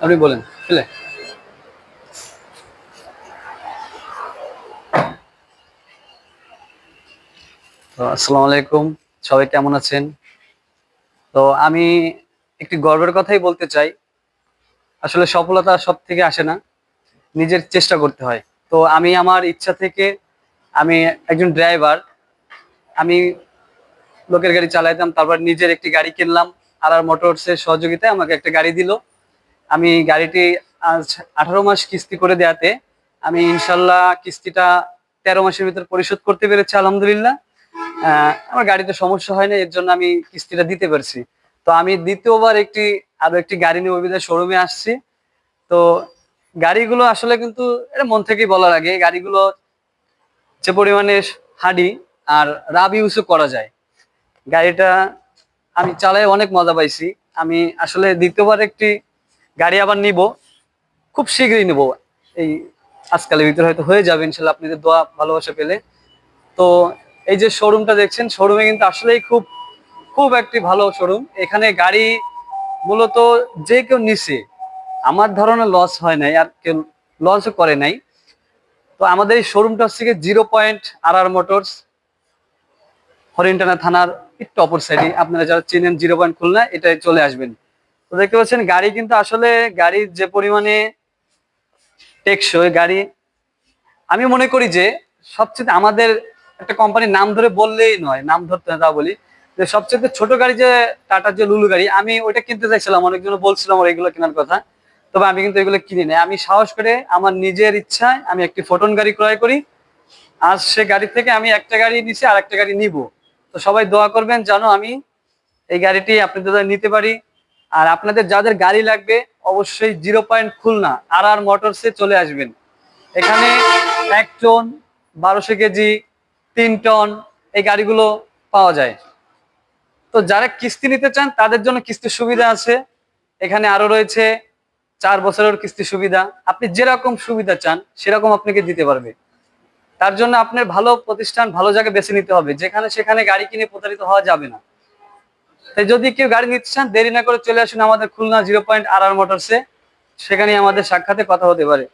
আপনি বলেন বুঝলে। তো আসসালামু আলাইকুম, সবাই কেমন আছেন? তো আমি একটি গর্বের কথাই বলতে চাই। আসলে সফলতা সব থেকে আসে না, নিজের চেষ্টা করতে হয়। তো আমি আমার ইচ্ছা থেকে আমি একজন ড্রাইভার, আমি লোকের গাড়ি চালাইতাম, তারপর নিজের একটি গাড়ি কিনলাম। আর মোটরসের সহযোগিতায় আমাকে একটা গাড়ি দিল। আমি গাড়িটি আজ 18 মাস কিস্তি করে দেয়াতে আমি ইনশাল্লাহ কিস্তিটা 13 মাসের ভিতর পরিশোধ করতে পেরেছি, আলহামদুলিল্লাহ। আমার গাড়িতে সমস্যা হয় না, এর জন্য আমি কিস্তিটা দিতে পারছি। তো আমি দ্বিতীয়বার আরো একটি গাড়ি নিয়ে অভিধায় শোরুমে আসছি। তো গাড়িগুলো আসলে কিন্তু এটা মন থেকেই বলা লাগে, গাড়িগুলো যে পরিমাণে হাঁডি আর রাব ইউজও করা যায়। গাড়িটা আমি চালাই অনেক মজা পাইছি। আমি আসলে দ্বিতীয়বার একটি গাড়ি আবার নিব, খুব শীঘ্রই নিব। এই আজকালের ভিতরে হয়তো হয়ে যাবে ইনশাল্লাহ, আপনাদের দোয়া ভালোবাসা পেলে। তো এই যে শোরুমটা দেখছেন, শোরুমে কিন্তু আসলেই খুব খুব একটি ভালো শোরুম। এখানে গাড়ি মূলত যে কেউ নিছে, আমার ধারণা লস হয় নাই, আর কেউ লসও করে নাই। তো আমাদের এই শোরুমটা হচ্ছে কি 0 পয়েন্ট আর মোটরস, হরিণটানা থানার একটু অপর সাইডে। আপনারা যারা চেনেন 0 পয়েন্ট খুলনা, এটাই চলে আসবেন। তো দেখতে পাচ্ছেন গাড়ি কিন্তু আসলে গাড়ির যে পরিমাণে টেকসই গাড়ি, আমি মনে করি যে সবচেয়ে আমাদের একটা কোম্পানির নাম ধরে বললেই নয়, নাম ধরতে না তা বলি, যে সবচেয়ে ছোট গাড়ি যে টাটার যে লুলু গাড়ি, আমি ওইটা কিনতে চাইছিলাম, অনেকজন বলছিলাম আমার এগুলো কেনার কথা। তবে আমি কিন্তু এগুলো কিনি নাই, আমি সাহস করে আমার নিজের ইচ্ছায় আমি একটি ফোটন গাড়ি ক্রয় করি। আজ সে গাড়ি থেকে আমি একটা গাড়ি নিছি, আর একটা গাড়ি নিব। তো সবাই দোয়া করবেন জানো আমি এই গাড়িটি আপনাদের নিতে পারি। আর আপনাদের যাদের গাড়ি লাগবে অবশ্যই 0 পয়েন্ট খুলনা আর মোটরসে চলে আসবেন। এখানে 1 টন, 1200 কেজি, 3 টন এই গাড়িগুলো পাওয়া যায়। তো যারা কিস্তি নিতে চান তাদের জন্য কিস্তির সুবিধা আছে। এখানে আরো রয়েছে 4 বছরের কিস্তি সুবিধা। আপনি যেরকম সুবিধা চান সেরকম আপনাকে দিতে পারবে। তার জন্য আপনার ভালো প্রতিষ্ঠান, ভালো জায়গা বেছে নিতে হবে, যেখানে সেখানে গাড়ি কিনে প্রতারিত হওয়া যাবে না। তাই যদি কেউ গাড়ি নিতে চান, দেরি না করে চলে আসুন আমাদের খুলনা 0 পয়েন্ট আর মোটরসে, সেখানে আমাদের সাক্ষাতে কথা হতে পারে।